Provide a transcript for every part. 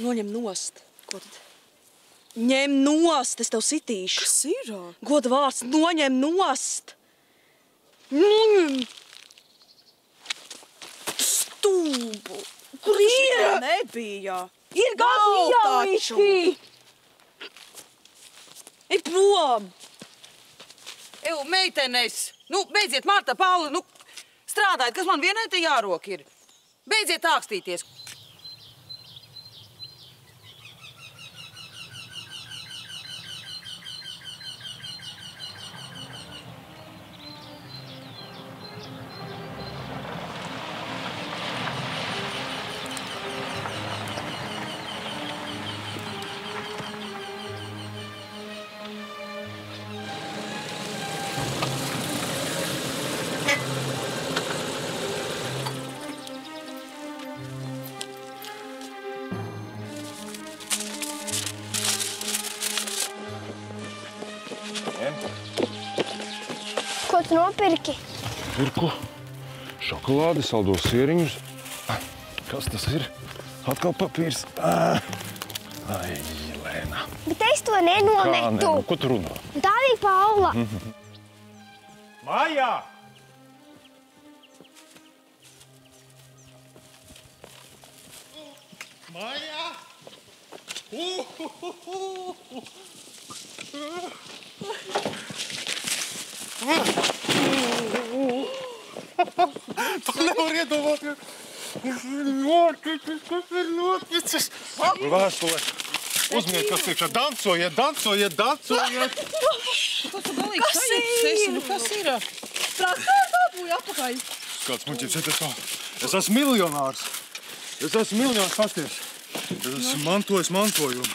Noņem nost. Ko tad? Ņem nost, es tev sitīšu. Kas ir? Goda vārds, noņem nost. Noņem. Stūbu. Kur ir? Nebija. Ir gājiski. Ir prom. Eju, meitenes, nu, beidziet, Marta, Paula, nu, strādājiet, kas man vienai te jārok ir. Beidziet ākstīties. Ko tu nopirki? Pirku šokolādi, saldos sieriņus. Kas tas ir? Atkal papīrs. Ai, Lēna. Bet es to nenometu. Kā ne? Ko tu runā? Tā bija Paula. Mājā! Mājā! Tu nevar iedomāties. Kas ir noticis? Vēstule. Uzminiet, kas priekšā. Dancojiet, dancojiet, dancojiet. Kas tu galīgi sajūtas? Nu, kas ir? Traktāri dabūja atpakaļ. Kāds muļķības, es esmu miljonārs. Es esmu miljonārs, pasties. Es esmu mantojis mantojumu.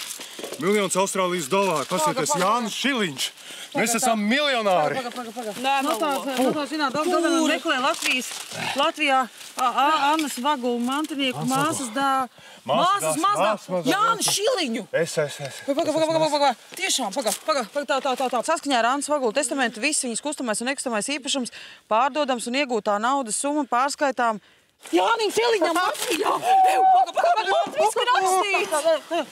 Miljons Austrālijas dolāru. Pasties, Jānis Šiliņš. Mēs esam miljonāri. Nē, no tā, zināt, daudz meklē Latvijā Annas Vagulu mantinieku māsas māsas mazdā Jānis Šiliņu. Es. Paga. Tiešām, paga. Tā. Saskaņā ar Annas Vagulu testamentu viss viņas kustamais un nekustamais īpašums pārdodams un iegūtā naudas summa pārskaitām Jānim Šiliņam Latvijā. Paga, latviski rakstīts.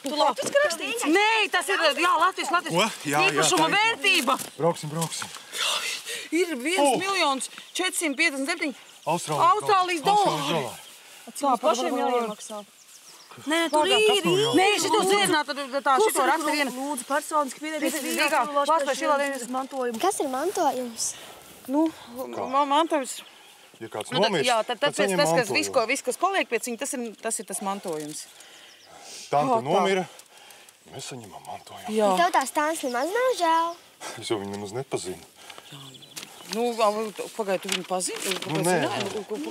Tu latviski rakstīts? Nē, tas ir, jā, latviski. Ko? Jā, īpašuma vērtība. Brauksim. Ir 1 457 Austrālijas dolāri. Tā pašiem jāiemaksā. Nē, tur ir. Nē, šito zināt, šito raksta viena. Lūdzu, personiski pieredzēt mantojumu. Kas ir mantojums? Nu, mantojums. Ja kāds nomirst, jā, tad saņem tas, mantojumu. viss, kas paliek pēc viņa, tas ir tas mantojums. Tante nomira, mēs saņemam mantojumu. Jā. Tev tās tāns nemaz nav žēl. Es jau viņu nemaz nepazinu. Nu, pagaid, tu viņu pazini? Nu, nē. Pagaid, nu,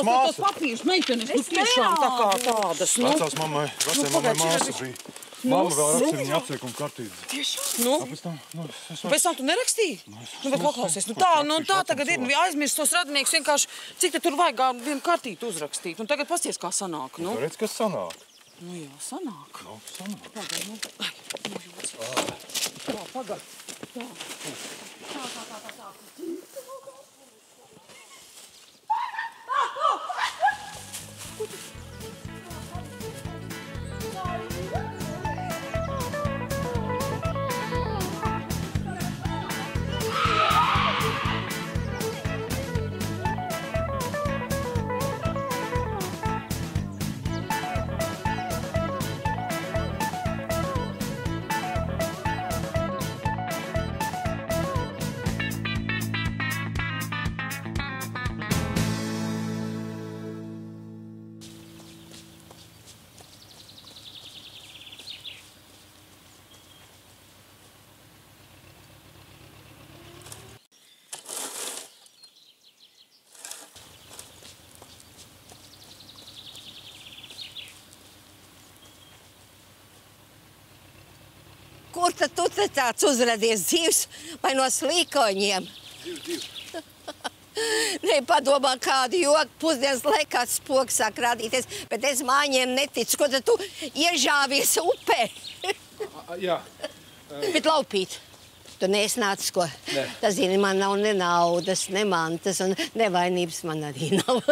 tos papīrus, meitenes, nu, tiešām tā kā tādas, nu. Vecās mammai māsa bija. Mamma vēl rakstīja viņa apsveikumu kartīti. Tiešām? Nu? Pēc tam tu nerakstīji? Nu, bet paklausies, tā tagad ir aizmirst tos radiniekus vienkārši, cik te tur vajag vienu kartīti uzrakstīt. Un tagad pasties, kā sanāk, nu? Tu redz, kas sanāk? Nu, jā, sanāk. Nu, sanāk. Pagaid, nu, tā, pagaid. Tā. Kur tad tu te tāds uzradies dzīvs vai no slīkoņiem? Dzīvs. Nē, padomā kādu joku pusdienas laikā spoks sāk rādīties, bet es māņiem neticu. Ko tad tu iežāvies upē? Jā. Bet laupīt. Tu neesnācis, ko? Nē. Tas, zini, man nav ne naudas, ne mantas un nevainības man arī nav.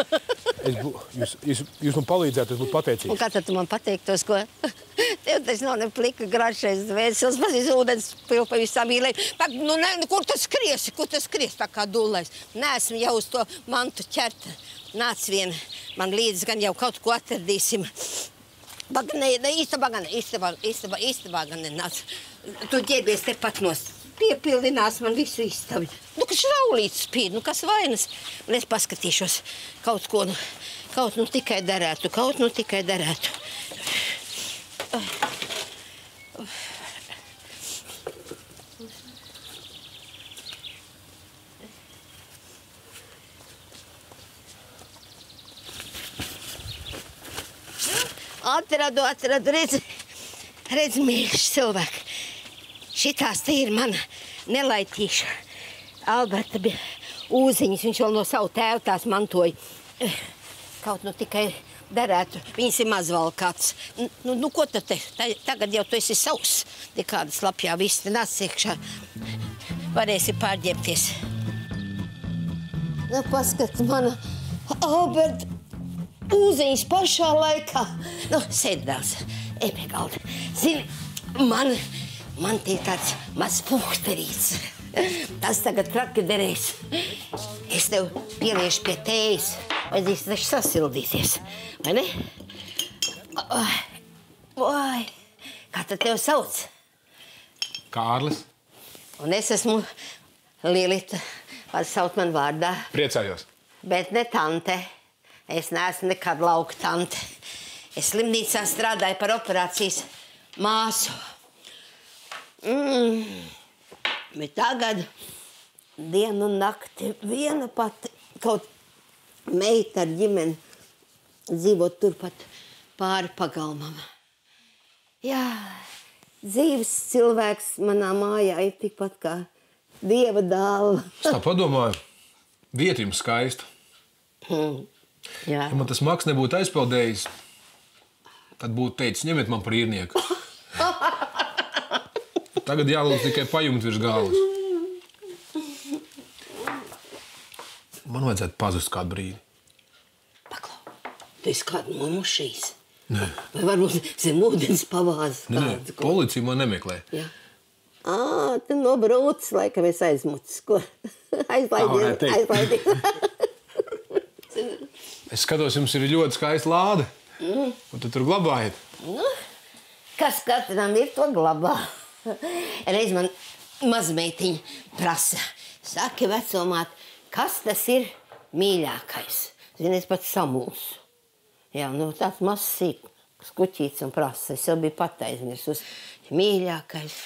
Jūs man palīdzētu, es būtu pateicīgs. Un kā tad tu man pateiktos, ko? Tev tas nav ne plika grašais dvēseles, mazīs ūdens pil pa visām īlēm. Nu, kur tu skriesi? Kur tu skriesi tā kā dūlais? Neesmu jau uz to mantu ķerta. Nāc vien, man līdz gan jau kaut ko atradīsim. Īstabā gan nenāc. Tu ģērbies tepat nost. Piepildinās man visu istabi. Nu, kas raulīts spīd, nu, kas vainas. Un es paskatīšos kaut ko, kaut nu tikai derētu. Atradu, redz, mīļš cilvēki. Šitās te ir mana nelaitīša. Alberta bija ūziņas, viņš vēl no savu tēvu tās mantoja. Kaut nu tikai derētu, viņas ir mazvalkāts. Nu, ko tad te? Tagad jau tu esi savs. Nekādas lapjā viss te nāc iekšā. Varēsi pārģērbties. Nu, paskat, mana Alberta ūziņas pašā laikā. Nu, sēd dāls, ej pie galda. Zini, man tie tāds maz puhterīts. Tas tagad traki derēs. Es tev pieliešu pie tējas. Vajadzīs taču sasildīties, vai ne? Vai, kā tad tev sauc? Kārlis. Un es esmu Lilita. Var sauc man vārdā. Priecājos. Bet ne tante. Es neesmu nekad lauka tante. Es slimnīcā strādāju par operācijas māsu. Bet tagad dienu un nakti viena pati kaut meita ar ģimeni dzīvo turpat pāri pagalmam. Jā, dzīves cilvēks manā mājā ir tikpat kā dieva dāva. Es tā padomāju, vieta jums skaista. Jā. Ja man tas maks nebūtu aizpeldējis, tad būtu teicis, ņemiet man par īrnieku. Tagad jālūdz tikai pajumt virs galvas. Man vajadzētu pazust kādu brīdi. Paklau, tu esi kādu nomušījis? Nē. Vai varbūt zem ūdens pavāzes kāds? Nē, policija man nemeklē. Jā. Tu nobrūcis, laikam es aizmucis. Ko? Aizlaidi. Es skatos, jums ir ļoti skaista lāde. Un tu tur glabājat? Kas katram ir, to glabā. Reiz man mazmeitiņa prasa. Saki, vecomāt, kas tas ir mīļākais? Zini, es pat samulsu. Jā, nu tāds mazs sīk skuķīts un prasa. Es jau biju pat aizmirsus. Mīļākais.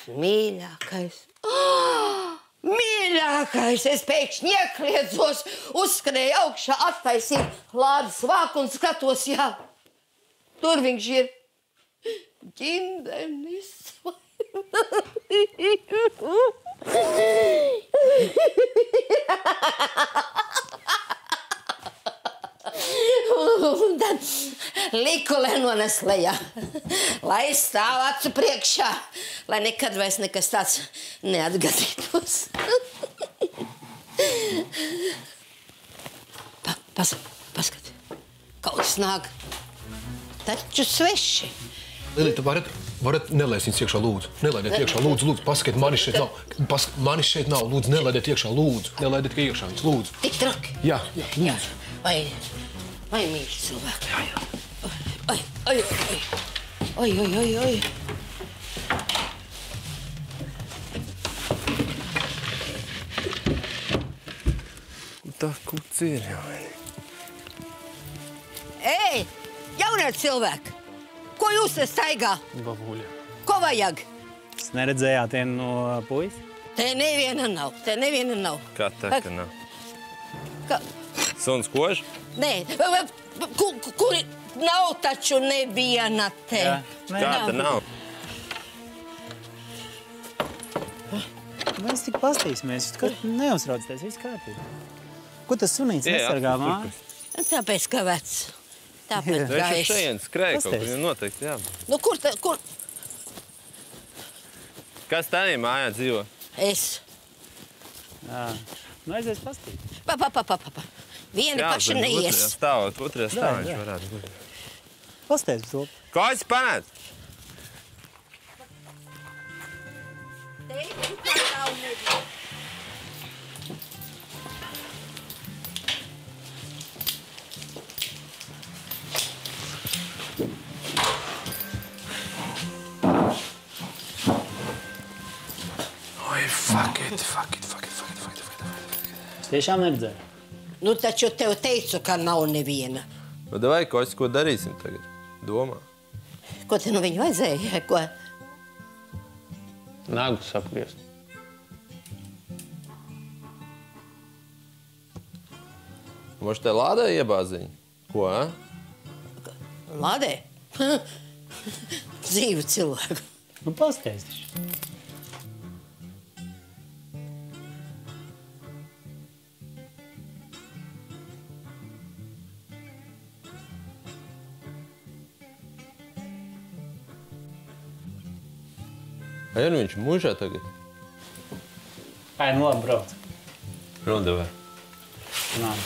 Mīļākais! Es pēkšņi iekliedzos, uzskrēju augšā, attaisīju lādes vāku un skatos, jā. Tur viņš ir ģindenis. Un tad liku Lenones lejā, lai stāv acu priekšā, lai nekad vairs nekas tāds neatgadītos. Paskat, kaut kas nāk, taču sveši. Lilita, varat nelaist viņus iekšā, lūdzu. Nelaidiet iekšā, lūdzu, lūdzu. Manis šeit nav. Manis šeit nav, lūdzu, nelaidiet iekšā, lūdzu. Nelaidiet iekšā viņus, lūdzu. Tik traki? Jā, lūdzu. Vai mīļš cilvēki? Ai. Tā kuts ir jau. Ei, jaunie cilvēki! Ko jūs te staigā? Babuļa. Ko vajag? Jūs neredzējāt vienu no puisi? Te neviena nav. Kā tā, ka nav? Suns kož? Nē, kur nav taču neviena te. Jā. Kā tā nav? Mēs tik pastīsimies, neuzraucieties, viss kārtībā. Ko tas sunīts nesargā mājas? Tāpēc, ka vecs. Tāpēc Tu esi šeit skrēja kaut kur, Pasties. noteikti, jā. Nu, kur? Kas tā mājā dzīvo? Es. Jā. Nu, aizies pastīt. Pa. Vieni paši neies. Otrajā stāvā viņš varētu būt. Pasteidz to. Kāds panāc? Oi, fuck it. Tiešām neredzēju. Nu, taču tev teicu, ka nav neviena. Nu, davai, ko darīsim tagad? Domā. Ko te nu viņu vajadzēja? Ko? Nagus apgriezt. Moš te lādē iebāziņu? Ko, a? Lādē? Dzīvu cilvēku. Nu, pasteidz taču. Ai, nu viņš mūžā tagad? Ai, nu labi, brauc. Rundavē. Labi.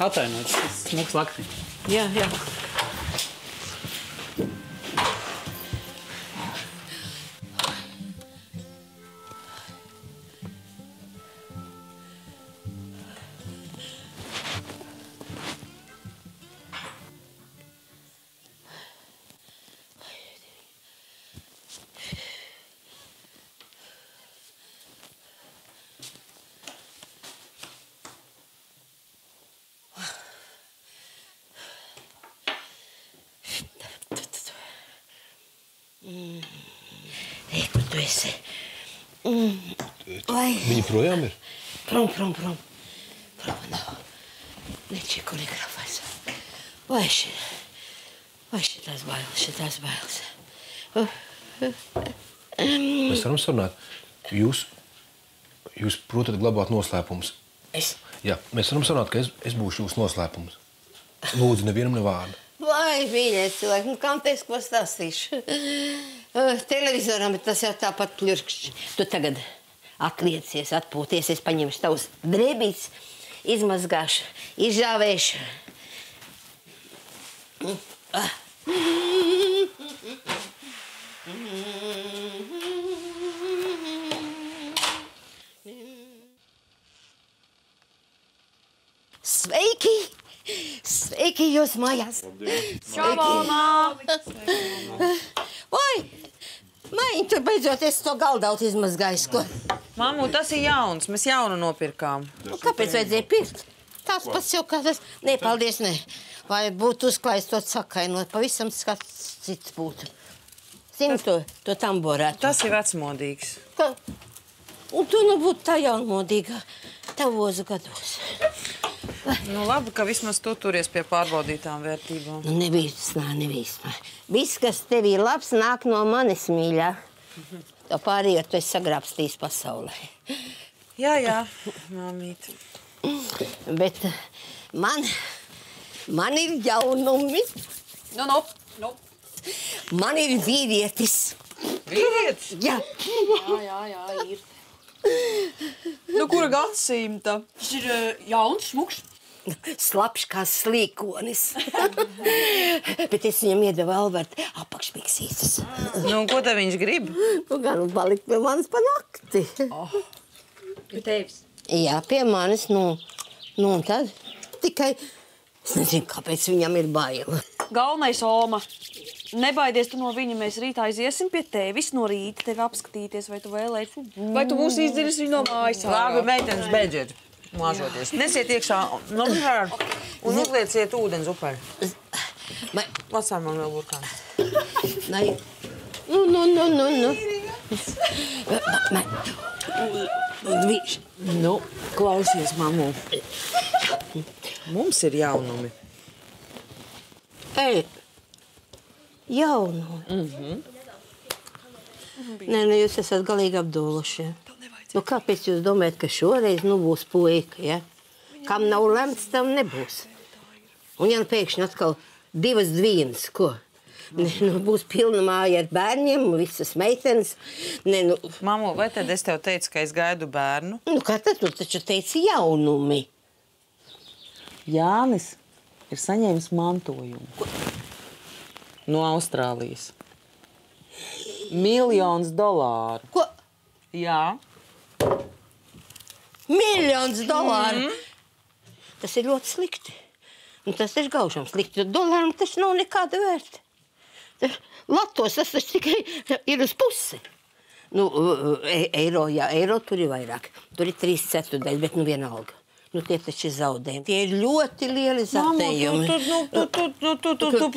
Atvainojiet, tas smuks laktiņš. Jā. Ei, kur tu esi? Viņa projām ir? Prom. Prom nav. Nečiko negrafais. Vai šitās bailes. Mēs varam sarunāt. Jūs protat glabāt noslēpumus. Es? Jā, mēs varam sarunāt, ka es būšu jūsu noslēpums. Lūdzu, nevienam ne vārdu. Vai, mīļais cilvēks, nu kam te es ko stāstīšu? Televizoram, bet tas jau tāpat pļurkšķi. Tu tagad atliecies, atpūties, es paņemšu tavus drēbītes, izmazgāšu, izžāvēšu. Sveiki! Sveiki jūs mājās! Čau, mamā! Vai, maiņ, tu beidzot esi to galdautu izmazgājis, ko? Mammu, tas ir jauns, mēs jaunu nopirkām. Nu, kāpēc vajadzēja pirkt? Tās pats jau kā tas... Nē, paldies, nē. Vai būtu uzklājis to sakainot, pavisam skats cits būtu. Zini to tamborētu? Tas ir vecmodīgs. Ka? Un tu nu būtu tā jaunmodīgā tavos gados. Nu labi, ka vismaz tu turies pie pārbaudītām vērtībām. Nu, nevīsmā. Viss, kas tev ir labs, nāk no manis, mīļā. To pārējo tu esi sagrābstījis pasaulē. Jā, māmīt. Bet man ir jaunumi. Nu. Man ir vīrietis. Vīrietis? Jā. Jā, ir. Nu, kura gadsimta? Tas ir jauns, smuks. Slapš kā slīkonis. Bet es viņam iedevu Alberta apakšmiksītes. Nu, ko te viņš grib? Nu, gan palikt pie manis pa nakti. Pie tevis? Jā, pie manis, nu un tad tikai es nezinu, kāpēc viņam ir baila. Galvenais, Oma. Nebaidies tu no viņa, mēs rītā aiziesim pie tevis no rīta tevi apskatīties, vai tu vēlēsi. Vai tu būsi izdziris viņu no mājas? Labi, meitenes, beidziet māžoties. Nesiet iekšā un uzlieciet ūdens upē. Lasām man vēl burkāns. Nu. Nu, klausies, mammu. Mums ir jaunumi. Ei, jaunumi? Nē, jūs esat galīgi apdoluši. Nu, kāpēc jūs domājat, ka šoreiz būs puika, ja? Kam nav lemts, tam nebūs. Un ja pēkšņi atkal divas dvienas, ko? Būs pilna māja ar bērniem, visas meitenes. Mammu, vai tad es tev teicu, ka es gaidu bērnu? Nu, kā tad tu taču teici jaunumi? Jānis ir saņēmis mantojumu no Austrālijas. $1 000 000. Ko? Jā. $1 000 000? Tas ir ļoti slikti. Un tas ir gaužam slikti, jo dolāram tas nav nekāda vērta. Latos tas tikai ir uz pusi. Nu, eiro, jā, eiro tur ir vairāk. Tur ir 3/4, bet nu vienalga. Nu, tie taču ir zaudējumi. Tie ir ļoti lieli zaudējumi.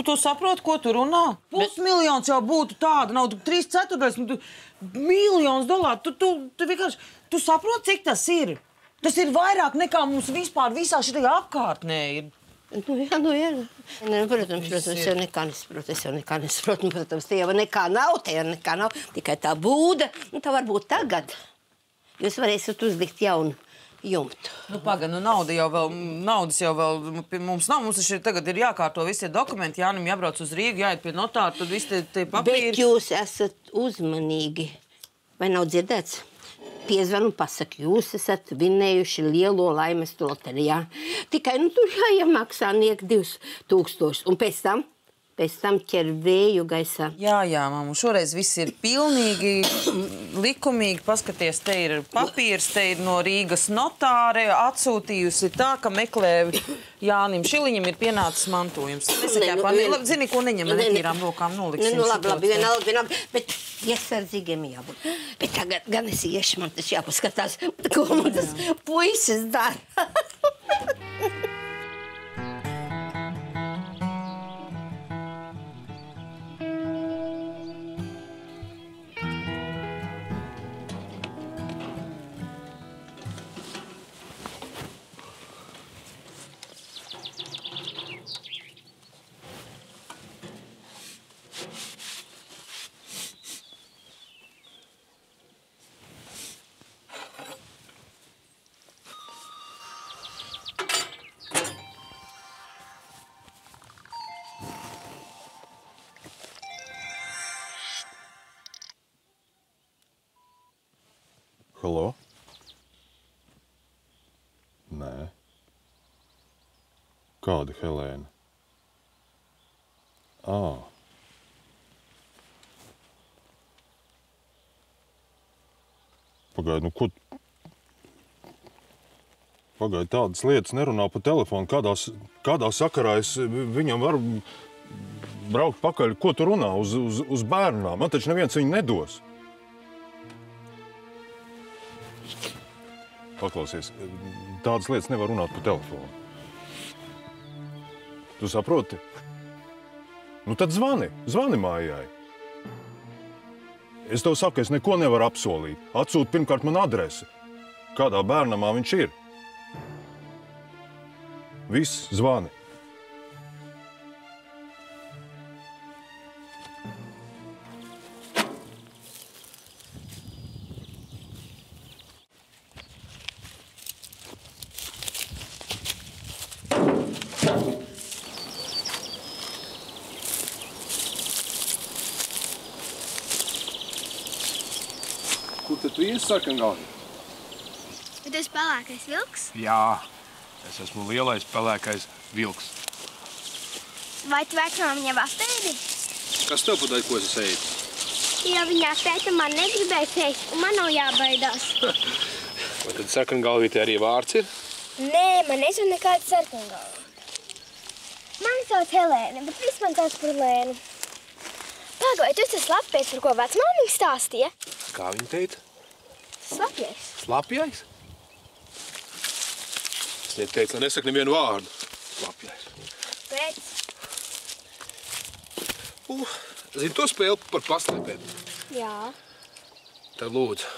Tu saproti, ko tu runā? $500 000 jau būtu tāda nauda, 3/4, $1 000 000. Tu vienkārši, tu saproti, cik tas ir? Tas ir vairāk nekā mums vispār visā šitajā apkārtnē ir. Nu, jā. Protams, es jau nekā nesaprotu. Protams, tie jau nekā nav, tikai tā būda. Nu, tā varbūt tagad. Jūs varēsiet uzlikt jaunu jumtu. Nu, paga, nu, naudas jau vēl mums nav. Mums tagad ir jākārto visi dokumenti. Jānim jābrauc uz Rīgu, jāiet pie notāra, tad visi tie papīri. Bet jūs esat uzmanīgi. Vai nav dzirdēts? Piezvanu un pasaka, jūs esat vinnējuši lielo laimes loterijā. Tikai, nu, tur jāiemaksā niek 2000. Un pēc tam ķer vēju gaisā. Jā, mammu, šoreiz viss ir pilnīgi likumīgi. Paskaties, te ir papīrs, te ir no Rīgas notāre atsūtījusi tā, ka meklē Jānim Šiliņam ir pienācis mantojums. Zini, ko neņem, netīrām rokām noliksim. Nu, labi, vienalga, bet iesardzīgiem jābūt. Bet tagad gan es iešu, man tas jāpaskatās, ko man tas puisis dara. Halo? Nē. Kāda Helēna? Pagaid, nu ko... Pagaid, tādas lietas nerunā pa telefonu. Kādā sakarā es viņam varu braukt pakaļ? Ko tu runā uz bērnām? Man taču neviens viņu nedos. Paklausies, tādas lietas nevar runāt pa telefonu. Tu saproti? Nu tad zvani mājai. Es tev saku, es neko nevaru apsolīt. Atsūti pirmkārt man adresi. Kādā bērnamā viņš ir. Viss, zvani. Kur tad tu iesi, sarkangalvi? Bet tu esi pelēkais vilks? Jā, es esmu lielais pelēkais vilks. Vai tu vecmāmiņa apēdi? Kas tev padara, ko es ēdu? Ja viņa apēta, man negribēja teikt, un man nav jābaidās. Vai tad sarkangalvītē arī vārds ir? Nē, man nezinu nekāds sarkangalvīte. Mani sauc Helēna, bet viss man sauc par Lēnu. Pagā, vai tu esi slapjais, par ko vecmāmiņa stāstīja? Kā viņa teica? Slapjais. Slapjais? Es neteicu, lai nesaka nevienu vārdu. Slapjais. Pēc. Zini to spēli par paslēpēm? Jā. Tad lūdzu,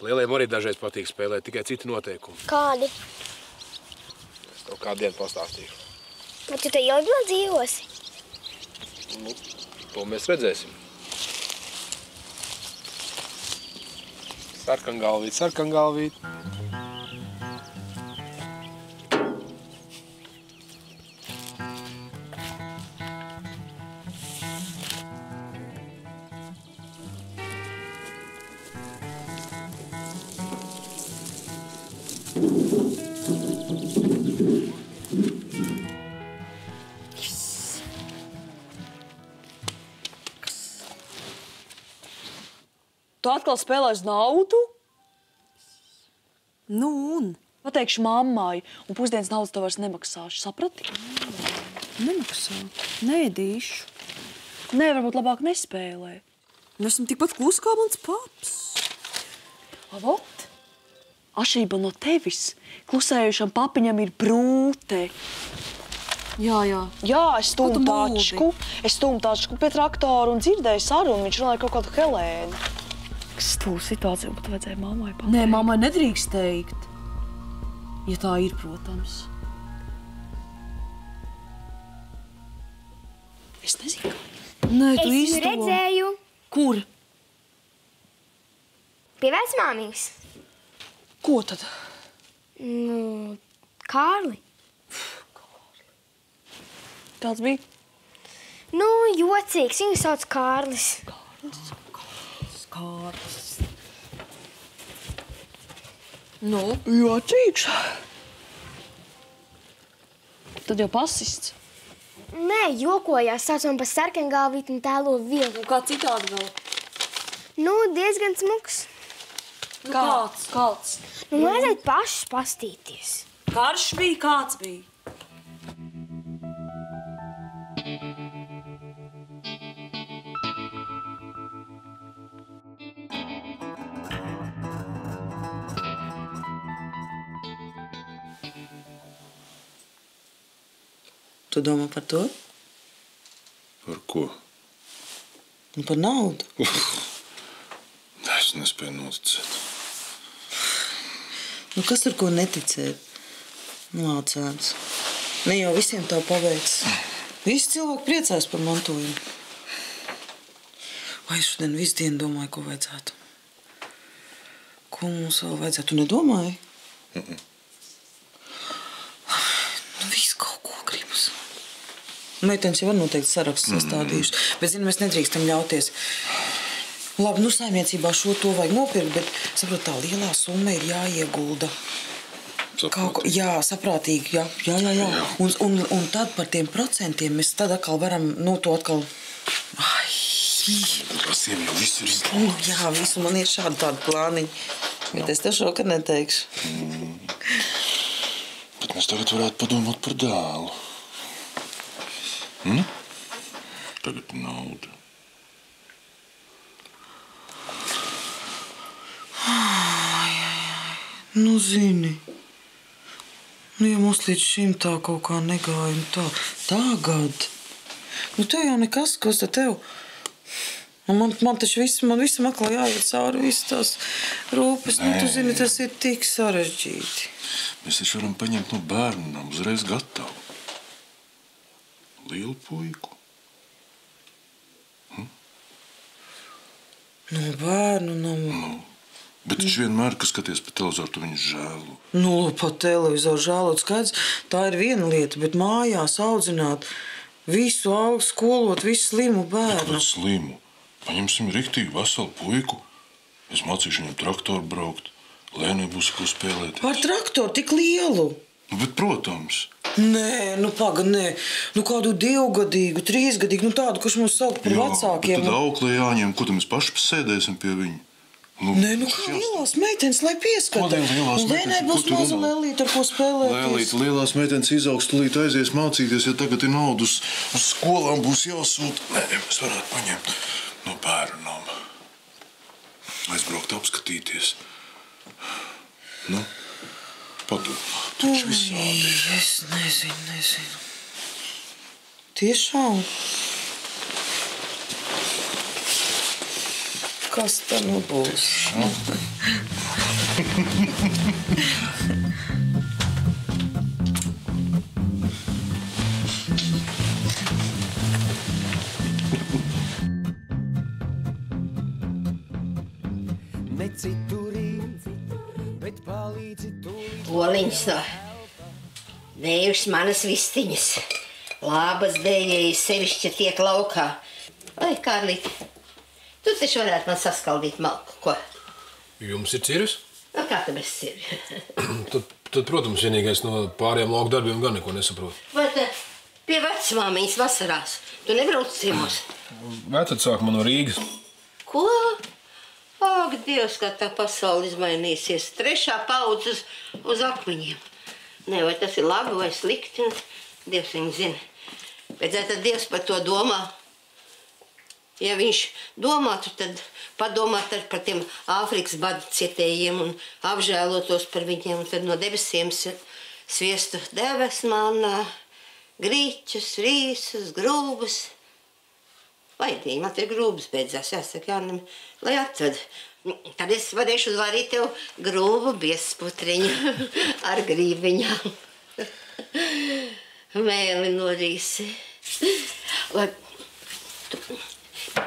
lieliem arī dažreiz patīk spēlēt, tikai citi noteikumi. Kādi? Es tev kādu dienu pastāstīšu. Vai tu te ilgi vēl dzīvosi? Nu, to mēs redzēsim. Sarkangalvīt, sarkangalvīt. Tu atkal spēlēsi naudu? Nu un? Pateikšu mammai, un pusdienas naudas tev vairs nemaksāšu, saprati? Nemaksā. Neēdīšu. Nē, varbūt labāk nespēlē. Esmu tikpat klusa kā mans paps. Avot, atšķirībā no tevis, klusējušam papiņam ir brūte. Jā, jā. Jā, es stūmu tačku pie traktora un dzirdēju sarunu, viņš runāja kaut kādu Helēnu. Kas stūlu situāciju, bet vajadzēja mammai pateikt. Nē, mammai nedrīkst teikt. Ja tā ir, protams. Es nezinu, kā. Nē, tu Es īsti viņu redzēju Kur? pie vecmāmijas. Ko tad? Nu, Kārli. Kāds bija? Nu, jocīgs. Viņu sauc Kārlis. Kārlis. Nu? Jocīgs. Tad jau pasists. Nē, jokojās. Sauc man par sarkangalvīti un tēlo vilku. Kā citādi vēl? Nu, diezgan smuks. Kāds? Nu, vajadzētu pašus pastīties. Karš bija, kāds bija? Tu domā par to? Par ko? Un par naudu? Es nespēju noticēt. Nu, kas ar ko neticēt? Mācēns. Ne jau visiem tā paveicis. Visi cilvēki priecājas par mantojumu. Vai es šodien visu dienu domāju, ko vajadzētu? Ko mums vēl vajadzētu? Tu nedomāji? Nu, visu kaut ko gribas. Meitenes jau var noteikti sarakstu sastādījuši. Bet, zini, mēs nedrīkstam ļauties. Labi, nu, saimniecībā šo to vajag nopirkt, bet, saprot, tā lielā summa ir jāiegulda. Saprātīgi. Jā, saprātīgi, jā. Un tad par tiem procentiem mēs tad atkal varam, nu, to atkal... Ai, Rasiem jau viss ir nu, izdomāts. jā, visu man ir šādi tādi plāniņi. Bet es tev šokad neteikšu. Bet mēs tagad varētu padomāt par dēlu. Tagad nauda. Nu, zini, nu, ja mums līdz šim tā kaut kā negāja un tā, tagad, nu, tev jau nekas, kas tev, man taču visam aklā jāiet cauri, visas tās rūpes, nu, tu zini, tas ir tik sarežģīti. Mēs taču varam paņemt no bērnam uzreiz gatavu. Lielu puiku. No bērnu namu. Bet viņš vienmēr, kas skaties pa televizoru, tu viņu žēlo. Nu, pa televizoru žēlot skaidrs, tā ir viena lieta, bet mājās audzināt visu augu, skolot, visu slimu bērnu. Bet slimu? Paņemsim riktīgi veselu puiku. Es mācīšu viņam traktoru braukt. Lēnai būs ko spēlēt. Ar traktoru tik lielu? Bet, protams. Nē, nu paga, nē. Nu kādu 2-gadīgu, 3-gadīgu, nu tādu, kurš mums sauc par vecākiem. Bet tad auklē jāņem, ko tad mēs paši sēdēsim pie viņa? Nē, nu kā lielās meitenes, lai pieskata. Ko lielās meitenes? Un Lēnai būs maza Lelīte, ar ko spēlēties. Lēlīte, lielās meitenes izaugs, tūlīt aizies mācīties, ja tagad ir naudas uz skolām būs jāsūta. Nē, mēs varētu paņemt no bērnām. Aizbraukt apskatīties. Nu, padomā, taču visādi ir. Es nezinu. Tiešām? Kas tā nu būs? Poliņas no vējušas manas vistiņas. Labas dējējas sevišķi tiek laukā. Vai, Kārlīti, tu taču varētu man saskaldīt malku, ko? Jums ir cirvis? Nu, kā tu bez cirvi? Tad, protams, vienīgais no pārējiem lauku darbiem gan neko nesaprot. Vai te pie vecmāmiņas vasarās? Tu nebrauc ciemos? Vecāks sāk man no Rīgas. Ko? Ak, Dievs, kā tā pasaule izmainīsies. 3. paudze uz akmeņiem. Nē, vai tas ir labi vai slikti, Dievs viņu zina. Bet tad Dievs par to domā. Ja viņš domātu, tad padomāt par tiem Āfrikas badu cietējiem un apžēlotos par viņiem, un tad no debesiem sviestu deves manā, grīķus, rīsus, grūbus. Vaidīgi, man te grūbas beidzās, jāsaka, Jānim, lai atved. Tad es varēšu uzvarīt tev grūbu biesputriņu ar grībiņām. Mēli norīsi.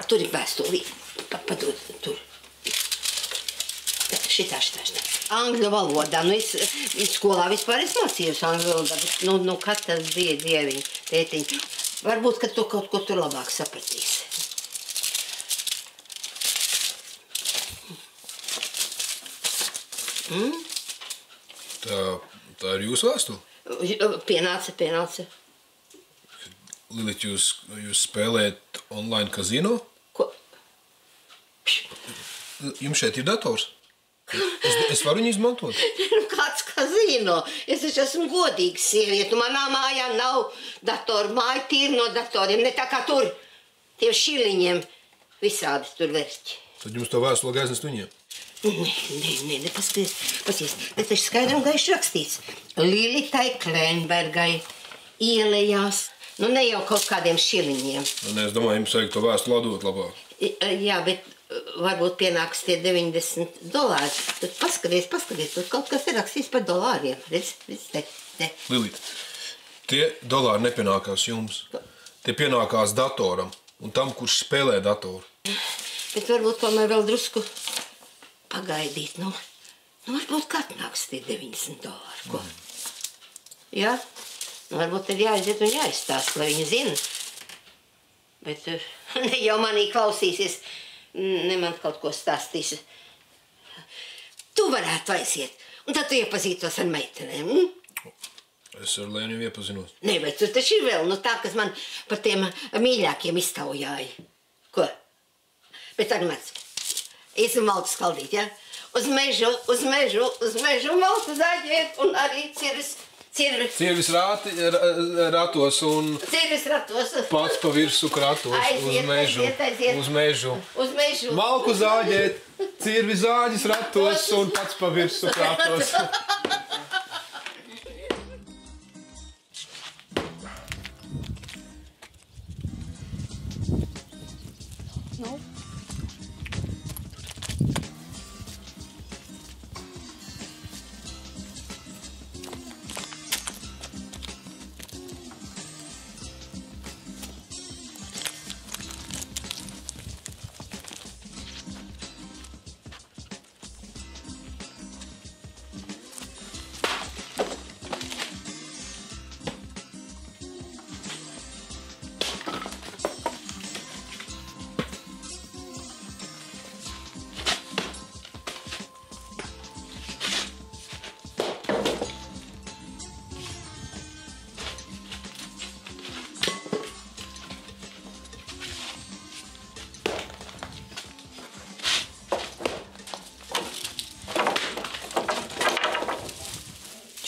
Tur ir vēstulī. Padod, tur. Šitā. Angļu valodā. Nu, es skolā vispār es mācījos angļu valodā, bet, nu, katrs bija dieviņi, tētiņi. Varbūt, ka tu kaut ko tur labāk sapratīsi. Tā ir jūsu vēstule? Pienāca. Lilit, jūs spēlējat online kazino? Ko? Jums šeit ir dators? Es varu viņu izmantot? Kāds kazino? Es taču esmu godīga sieviete. Manā mājā nav datoru. Māja tīra no datoriem. Ne tā kā tur. Tiem šiliņiem visādi tur verķi. Tad jums to vēstuli gaisnest viņiem? Nē, paskaties. Tas taču skaidri un gaiši rakstīts. Lilitai Klenbergai ielējās. Nu, ne jau kaut kādiem šiliņiem. Nē, es domāju, jums vajag to vēstuli atdot labāk. Jā, bet varbūt pienāks tie $90. Tad paskaties, tur kaut kas ir rakstīts par dolāriem. Redz, te. Lilita, tie dolāri nepienākās jums. Tie pienākās datoram un tam, kurš spēlē datoru. Bet varbūt tomēr vēl drusku pagaidīt. Nu varbūt kā atnāks tie $90. Ko? Jā? Nu, varbūt tad jāaiziet un jāizstāst, lai viņi zina. Bet ne jau manī klausīsies, ne man kaut ko stāstīs. Tu varētu aiziet, un tad tu iepazītos ar meitenēm. Es ar Lēnu jau iepazinos. Nē, bet tur taču ir vēl, tā, kas man par tiem mīļākiem iztaujāja. Ko? Bet tagad nāc. Iesim maltu skaldīt, ja? Uz mežu maltu zaļiet un arī cirvis ratos un pats pa virsu kratos. Aiziet. Uz mežu. Malku zāģēt, cirvi zāģis ratos un pats pa virsu kratos.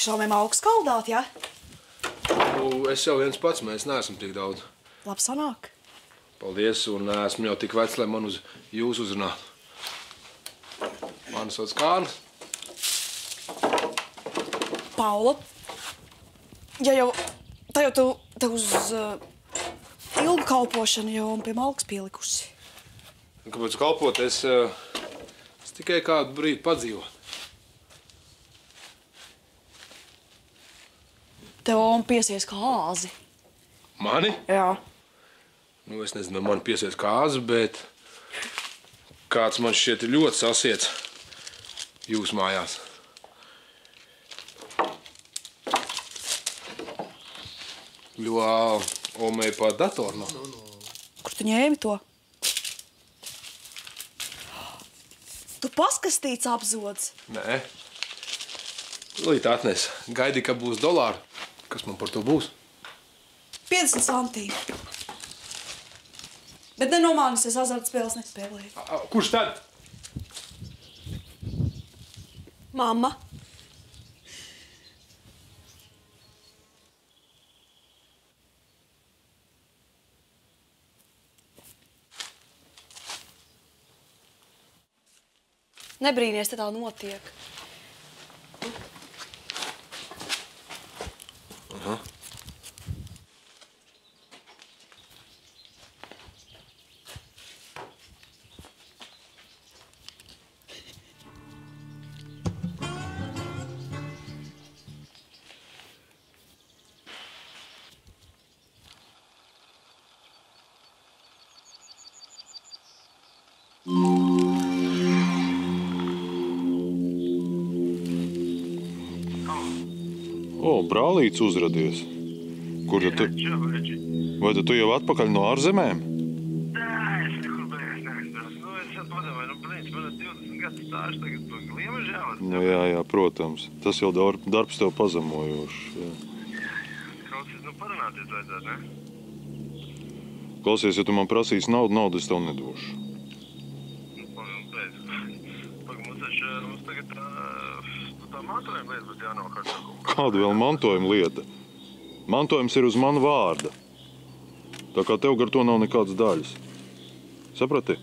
Šaumiem augu skaldāt, ja? Es jau viens pats, mēs neesam tik daudz. Labi sanāk. Paldies, un esmu jau tik vecs, lai man uz jūs uzrunā. Mani sauc Kārlis. Paula, ja jau, tā jau tu uz ilgu kalpošanu jau pie malkas pielikusi. Kāpēc kalpot? Es tikai kādu brīdi padzīvoju. Tev piesies kā āzi. Mani? Jā. Nu, es nezinu, man piesies kā āzi, bet kāds man šķiet ir ļoti sasiets jūs mājās. Jo omei pa datoru nav. Kur tu ņēmi to? Tu paskastīts apzods. Nē. Līta atnes. Gaidi, ka būs dolāri. Kas man par to būs? 50 centīmi. Bet ne no manis, es azartspēles nespēlēju. Kurš tad? Mamma. Nebrīnies, te tā notiek. Aha. O, brālīts uzradies. Kur tu? Vai tu jau atpakaļ no ārzemēm? Nē, es nekur beigās neaizbraucu. Nu, es padomāju, nu, blīdz, man ir 20 gadu stāžu tagad to Gliemežēlas. Nu, jā, protams. Tas jau darbs tev pazemojošs. Klausies, nu, parunāties vajadzētu, ne? Klausies, ja tu man prasīsi naudu es tev nedošu. Nu, beidz. Mums tagad tā mantojuma lieta būtu jānokārt. Kāda vēl mantojuma lieta? Mantojums ir uz manu vārda. Tā kā tev gar to nav nekādas daļas. Saprati?